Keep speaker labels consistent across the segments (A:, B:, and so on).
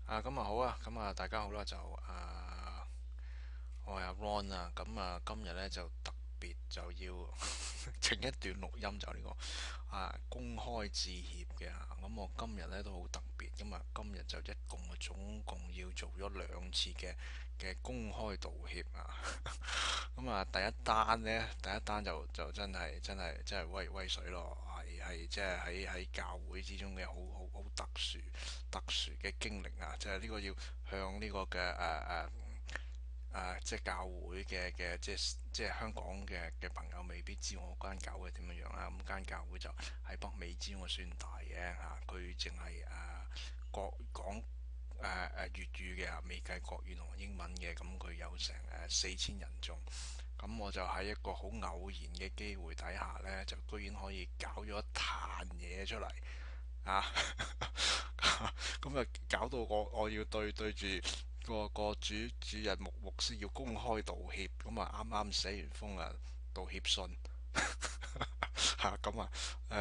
A: 咁好啊，大家好啦，我係阿 Ron 啊，今日咧就特別就要整一段錄音，就呢個公開致歉嘅。我今日咧都好特別，今日就總共要做咗2次嘅公開道歉啊。第一單就真係威水咯，係即係喺教會之中嘅好特殊嘅經歷啊！即係呢個要向呢個嘅即係教會嘅即係香港嘅朋友未必知我間教會點樣樣啦。咁間教會就喺北美之中算大嘅嚇，佢淨係國講粵語嘅，未計國語同英文嘅，咁佢有成4000人眾。咁我就喺一個好偶然嘅機會底下呢，就居然可以搞咗一壇嘢出嚟啊！咁搞到我要對住個主任牧師要公開道歉，啱啱寫完封道歉信。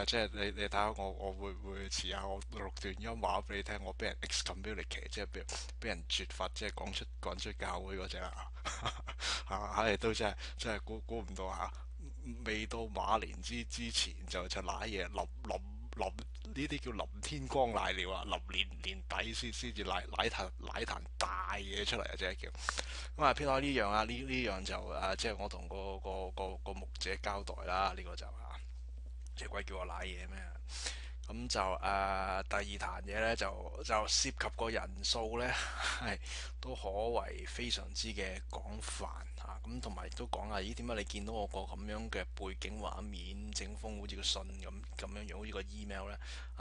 A: 即係你睇下我會唔會遲下我錄段音話俾你聽，我俾人 excommunicate，即係俾人絕罰，即係趕出教會嗰隻啦。都真係估唔到未到馬年之前就瀨嘢，臨呢啲叫臨天光瀨尿啊，臨年底先至瀨壇大嘢出嚟啊，真係叫。撇開呢樣呢樣就即係我同個牧者交代啦，呢個就隻鬼叫我瀨嘢咩？第二壇嘢呢，就涉及個人數呢，係都可謂非常之嘅廣泛嚇。同埋都講下，咦，點解你見到我個咁樣嘅背景畫面整封好似個信咁樣樣，好似個 email 呢？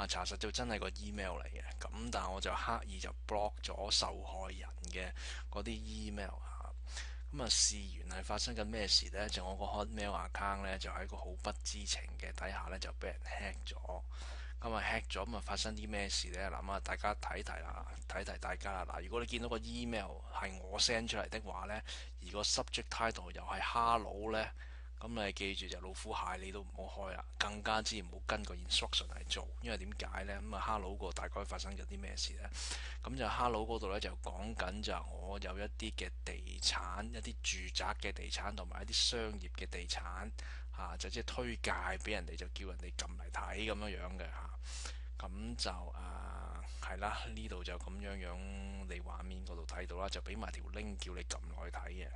A: 查實就真係個 email 嚟嘅。但係我就刻意就 block 咗受害人嘅嗰啲 email 嚇。事源係發生緊咩事呢？就我個 hotmail account 呢，就喺個好不知情嘅底下呢，就俾人 hack 咗。hack 咗，發生啲咩事呢？嗱，大家睇睇啦，睇睇大家啦。嗱，如果你見到個 email 係我 send 出嚟的話呢，而個 subject title 又係 hello 呢，咁你記住就老虎蟹你都唔好開啦，更加之唔好跟個 instruction 嚟做，因為點解呢？hello 個大概發生咗啲咩事呢？就 hello 嗰度呢，就講緊就我有一啲嘅地產，一啲住宅嘅地產同埋一啲商業嘅地產就即係推介俾人哋，就叫人哋撳嚟睇咁樣樣嘅咁就係啦，呢度就咁樣樣，你畫面嗰度睇到啦，就俾埋條 link 叫你撳落去睇嘅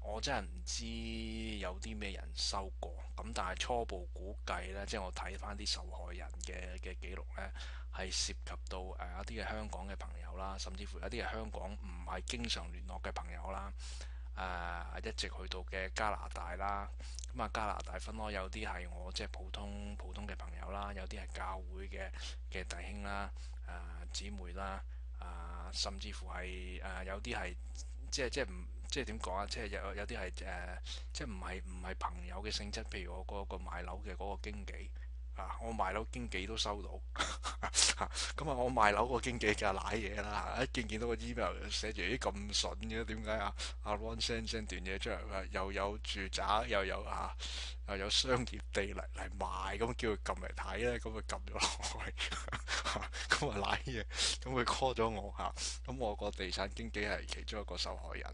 A: 我真係唔知有啲咩人收過，但係初步估計呢，即係我睇翻啲受害人嘅記錄呢，係涉及到一啲嘅香港嘅朋友啦，甚至乎一啲嘅香港唔係經常聯絡嘅朋友啦。一直去到嘅加拿大啦，加拿大分開有啲係我即係普通嘅朋友啦，有啲係教會嘅弟兄啦、姊妹啦，甚至乎係有啲係即係點講啊？即係有啲係即係唔係朋友嘅性質，譬如我嗰個賣樓嘅嗰個經紀。我賣樓經紀都收到。我賣樓個經紀就賴嘢啦，見到個 email 寫住啲咁筍嘅，點解阿 Ron send 段嘢出嚟，又有住宅又有商業地嚟賣，咁叫佢撳嚟睇咧，咁佢撳咗落去。賴嘢，咁佢 call 咗我我個地產經紀係其中一個受害人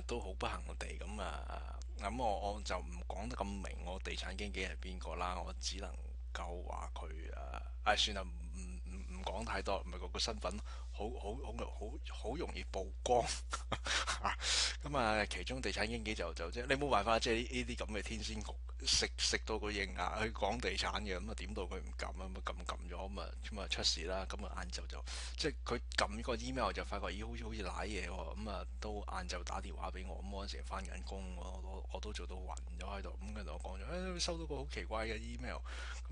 A: 都好不幸地我就唔講得咁明我地產經紀係邊個啦，我只能夠話佢算啦，唔講太多，唔係個身份好容易曝光。其中地產經紀就即係你冇辦法，即係呢啲咁嘅天仙局食到佢應佢講地產嘅，點到佢唔撳撳咗出事啦。晏晝就即係佢撳個 email 就發覺咦，好似賴嘢喎，都晏晝打電話俾我，嗰陣時翻緊工，我都做到暈咗喺度，跟住我講咗收到個好奇怪嘅 email，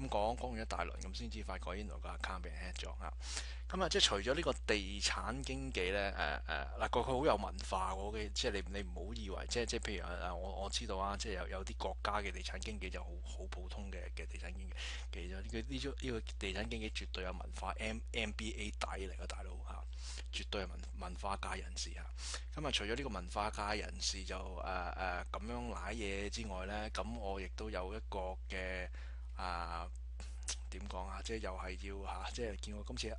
A: 講完一大輪咁先至發覺原來個 account 俾人 hack 咗即係除咗呢個地產經紀呢，佢好有文化嘅，即係你唔好以為即係譬如我知道即係有啲國家嘅地產經紀就好普通嘅地產經紀，其實呢個地產經紀絕對有文化，MBA 底嚟嘅大佬絕對係文化界人士除咗呢個文化界人士就咁樣賴嘢之外呢，我亦都有一個嘅點講啊？即係又係要嚇，即係見我今次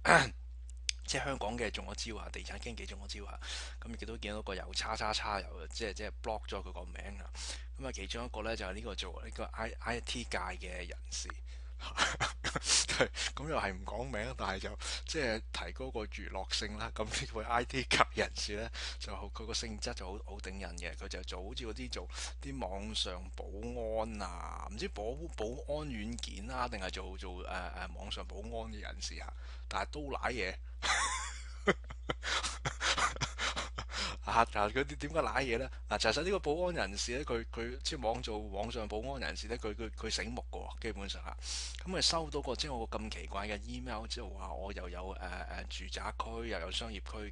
A: 即係香港嘅中咗招啊，地產經紀中咗招啊，咁亦都見到個有叉叉叉又即係 block 咗佢個名啊。咁啊，其中一個咧就係呢個做呢個 IT 界嘅人士。咁又係唔講名，但係就即係提高個娛樂性啦。咁呢位 IT 界人士呢，就佢個性質就好頂人嘅，佢就做好似嗰啲做啲網上保安啊，唔知保安軟件啊，定係做網上保安嘅人士啊，但係都賴嘢。啊！嗱，佢點解賴嘢咧？嗱，其實呢個保安人士咧，佢即係做網上保安人士咧，佢醒目嘅喎，基本上啊，咁佢收到個即係我個咁奇怪嘅 email，即係話我又有住宅區又有商業區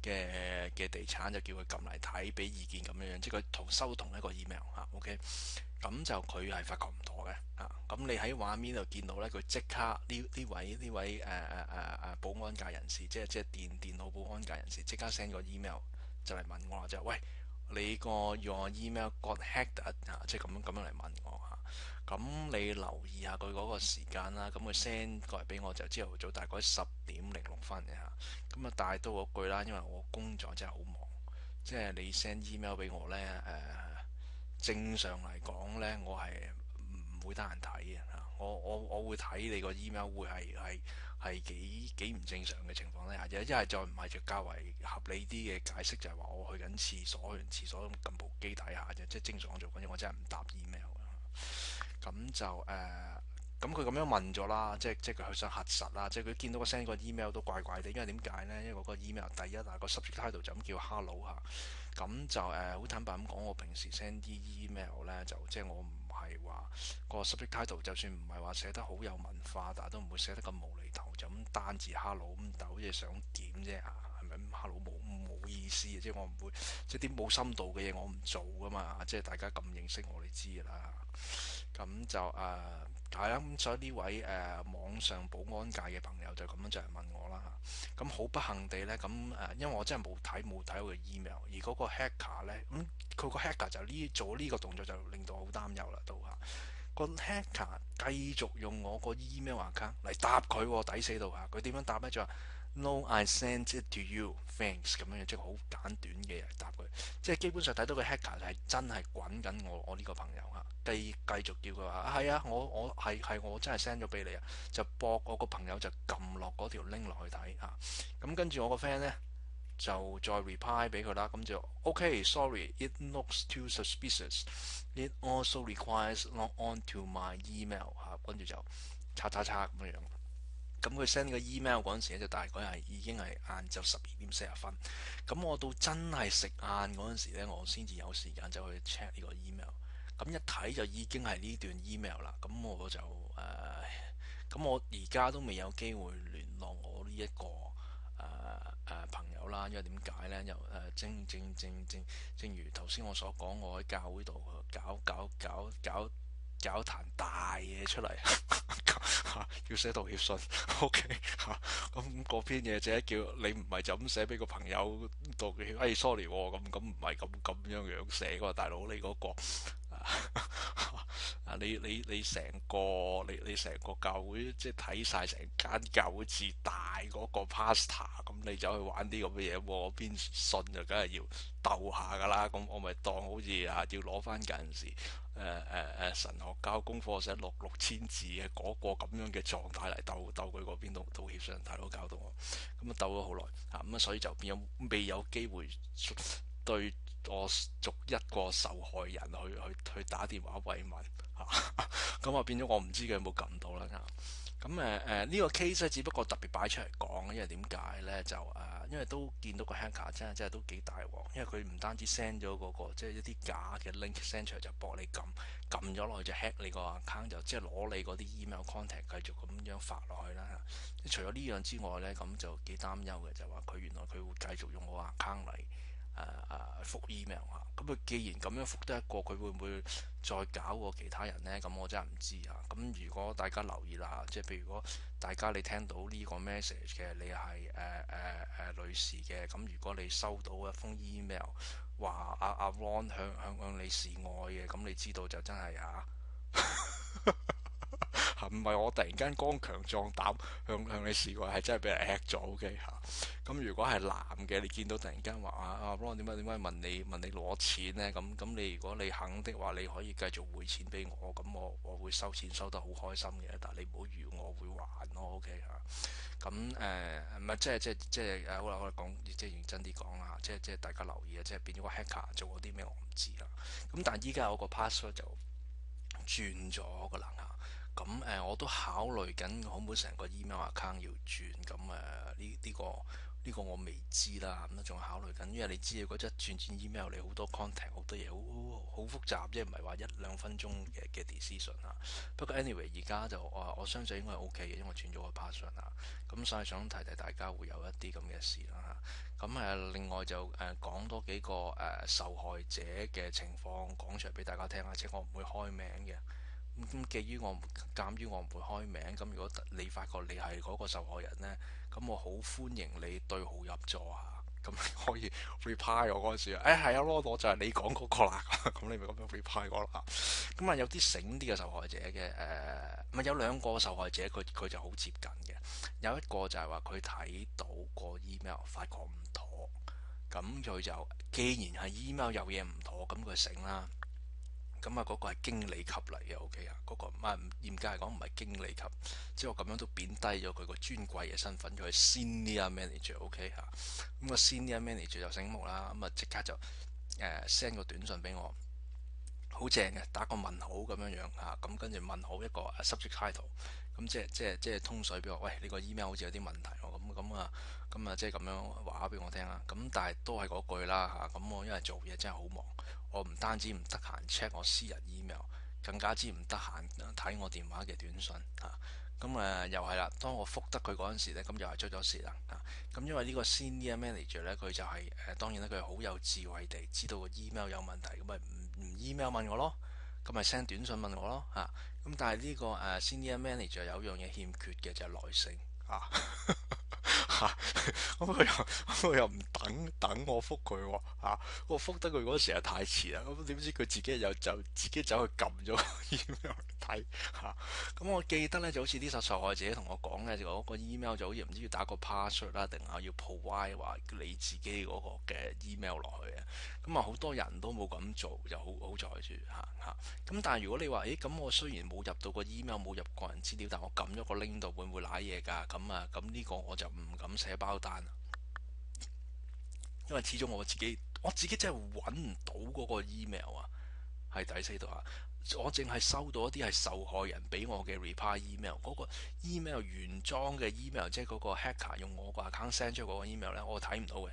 A: 嘅地產，就叫佢撳嚟睇，俾意見咁樣樣，即係佢收同一個 email 嚇，OK。咁就佢係發覺唔妥嘅啊！咁你喺畫面度見到咧，佢即刻呢位保安界人士，即係電腦保安界人士，即刻 send 個 email 就嚟問我啦，就喂，你個 your email got hacked 啊，即係咁樣嚟問我嚇。咁你留意下佢嗰個時間啦，咁佢 send 過嚟俾我就朝頭早大概10:06嘅嚇。咁啊，但係都嗰句啦，因為我工作真係好忙，即係你 send email 俾我咧正常嚟講呢，我係唔會得閒睇嘅嚇。我會睇你個 email 會係幾唔正常嘅情況咧。一係再唔係就較為合理啲嘅解釋，就係話我去緊廁所，去完廁所撳部機睇下啫。即係正常我做緊嘢，我真係唔答 email 嘅。咁就咁佢咁樣問咗啦，即係佢想核實啦，即係佢見到個 send 個 email 都怪怪地，因為點解呢？因為嗰個 email 第一個 subject title 就咁叫 hello 嚇。咁就好坦白咁講，我平時 send 啲 email 呢，就即係我唔係話個 subject title，就算唔係話寫得好有文化，但係都唔會寫得咁無厘頭，就咁單字 hello 咁，但好似想點啫啊？係咪 hello 冇意思？即係我唔會即係啲冇深度嘅嘢，我唔做噶嘛。即係大家咁認識我，你知㗎啦。咁就係啦。咁所以呢位網上保安界嘅朋友就咁樣就嚟問我啦。咁好不幸地呢，咁因為我真係冇睇佢 email，而嗰個 hacker 呢，佢個 hacker 就做呢個動作就令到我好擔憂啦，都嚇個 hacker 繼續用我個 email account 嚟答佢喎，抵死到嚇。佢點樣答呢？就話 No, I sent it to you, thanks 咁樣，即係好簡短嘅答佢。即係基本上睇到個 hacker 係真係滾緊我呢個朋友嚇，繼續叫佢話係啊，我真係 send 咗俾你啊，就博我個朋友就撳落嗰條 link 落去睇嚇。咁跟住我個 friend 呢，就再 reply 俾佢啦，咁就 OK，sorry，it looks too suspicious，it also requires log on to my email 嚇，跟住就叉叉叉咁樣。咁佢 send 個 email 嗰陣時咧，就大概係已經係晏晝12:40。咁我到真係食晏嗰陣時咧，我先至有時間走去 check 呢個 email。咁一睇就已經係呢段 email 啦。咁我就咁我而家都未有機會聯絡我呢一個朋友啦。因為點解呢？又正如頭先我所講，我喺教會度搞壇大嘢出嚟，要寫道歉信，OK 嚇，咁嗰篇嘢就係叫你唔係就咁寫俾個朋友道歉，sorry 咁唔係咁樣寫㗎，大佬你嗰個你成個你成個教會即係睇晒成間教會自大嗰個 pastor，咁你走去玩啲咁嘅嘢，我邊信就梗係要鬥下㗎啦。咁我咪當好似要攞翻近時神學教功課寫六千字嘅嗰個咁樣嘅狀態嚟鬥佢嗰邊度道歉信，大佬搞到我咁鬥咗好耐咁所以就變咗未有機會對我逐一個受害人去打電話慰問咁變咗我唔知佢有冇撳到啦。咁呢個 case 咧，只不過特別擺出嚟講，因為點解呢？就因為都見到個 hacker 真係都幾大鑊，因為佢唔單止 send 咗嗰個即係一啲假嘅 link send 出嚟就搏你撳咗落去就 hack 你個 account，就即係攞你嗰啲 email contact 繼續咁樣發落去啦。除咗呢樣之外呢，咁就幾擔憂嘅，就話佢原來佢會繼續用我 account 嚟覆 email 啊。咁佢既然咁樣覆得一個，佢會唔會再搞過其他人呢？咁我真係唔知啊。咁如果大家留意啦，即係譬如如果大家你聽到呢個 message 嘅，你係女士嘅，咁如果你收到一封 email 話阿 Ron 向你示愛嘅，咁你知道就真係唔係我突然間剛強壯膽向你示威，係真係俾人 hack 咗。OK 嚇。咁如果係男嘅，你見到突然間話Ron 點解問你攞錢呢？咁你如果你肯的話，你可以繼續匯錢俾我，咁我會收錢收得好開心嘅。但係你唔好預我會還咯。OK 嚇。咁唔係即係好啦，我哋講即係認真啲講啦，即係大家留意啊，即係變咗個 hacker 做咗啲咩我唔知啦。咁但係依家我個 password 就轉咗個啦嚇。咁我都考慮緊可唔可以成個 email account 要轉。咁呢個我未知啦，咁都仲考慮緊，因為你知啊，嗰陣轉 email 你好多 contact 好多嘢，好複雜，即係唔係話一兩分鐘嘅 decision 啊。不過 anyway 而家就我相信應該係 OK 嘅，因為轉咗個 password 啊。咁所以想提提大家會有一啲咁嘅事啦嚇。咁另外就講多幾個受害者嘅情況講出嚟俾大家聽啦，即係我唔會開名嘅。咁鑑於我唔會開名，咁如果你發覺你係嗰個受害人呢，咁我好歡迎你對號入座下，咁可以 reply 我嗰陣時，係啊，我就係你講嗰個啦，咁你咪咁樣 reply 我啦。咁有啲醒啲嘅受害者嘅，咪有兩個受害者佢就好接近嘅，有一個就係話佢睇到個 email 發覺唔妥，咁佢就既然係 email 有嘢唔妥，咁佢醒啦。咁嗰個係經理級嚟嘅，OK 啊，嗰個嚴格嚟講唔係經理級，即係我咁樣都貶低咗佢個尊貴嘅身份，佢係 senior manager，OK 嚇。咁個 senior manager 就醒目啦，咁即刻就send 個短信俾我，好正嘅，打個問號咁樣樣嚇，咁跟住問號一個 subject title，咁即係通水俾我，喂，你個 email 好似有啲問題喎，咁即係咁樣話俾我聽啦。咁但係都係嗰句啦嚇，咁我因為做嘢真係好忙，我唔單止唔得閒 check 我私人 email，更加之唔得閒睇我電話嘅短信嚇。又係啦，當我覆得佢嗰陣時咧，咁又係出咗事啦嚇。咁因為呢個 senior manager 咧，佢就係當然啦，佢係好有智慧地知道個 email 有問題，咁咪唔 email 問我咯，咁咪 send 短信問我咯嚇。咁但係呢個senior manager 有樣嘢欠缺嘅就係耐性嚇。咁佢又唔等我覆佢喎嚇，我覆得佢嗰時係太遲啦。咁點知佢自己就自己走去撳咗 email 嚟睇嚇。咁我記得咧就好似啲受害者同我講咧，就嗰個 email 就好似唔知要打個 password 啦，定係要 provide 話你自己嗰個嘅 email 落去啊。咁好多人都冇咁做，就好在住嚇。咁但係如果你話，咁我雖然冇入到個 email，冇入個人資料，但我撳咗個 link 度，會唔會賴嘢㗎？咁呢個我就唔敢寫包單，因為始終我自己真係揾唔到嗰個 email 啊，係第四度啊。我淨係收到一啲係受害人俾我嘅 reply email，嗰個 email 原裝嘅 email，即係嗰個 hacker 用我個 account send 出嗰個 email 咧，我睇唔到嘅，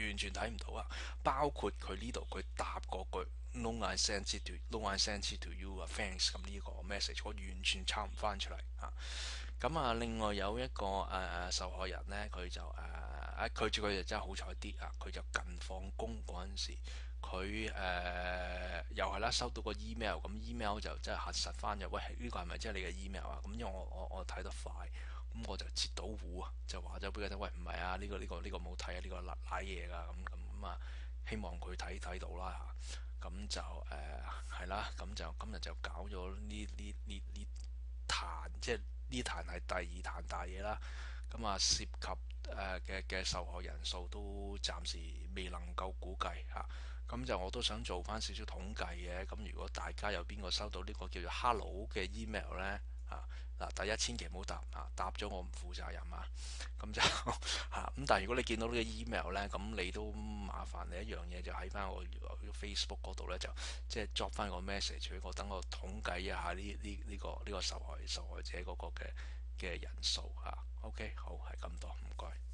A: 完全睇唔到啊！包括佢呢度佢答嗰句 No I sent it to you 啊，thanks，咁呢個 message 我完全抄唔翻出嚟啊！另外有一個受害人呢，佢就真係好彩啲啊！佢就近放工嗰陣時，佢又係啦，收到個 email，咁 email 就真係核實翻就，喂，呢個係咪真係你嘅 email 啊？咁因為我睇得快，咁我就截到糊啊，就話咗俾佢聽，喂，唔係啊，呢個冇睇啊，呢個賴嘢㗎，希望佢睇到啦嚇。咁就係啦，咁就今日就搞咗呢壇，即係呢壇係第二壇大嘢啦。涉及嘅受害人數都暫時未能夠估計嚇。就我都想做翻少少統計嘅。如果大家有邊個收到呢個叫做 Hello 嘅 email 呢？嗱，第一千祈唔好答咗我唔負責任啊。但係如果你見到呢個 email 呢，咁你都麻煩你一樣嘢，就喺翻我 Facebook 嗰度呢，就即係作翻個 message 俾我，等我統計一下呢個受害者嗰個嘅人數嚇。OK，好，係咁多，唔該。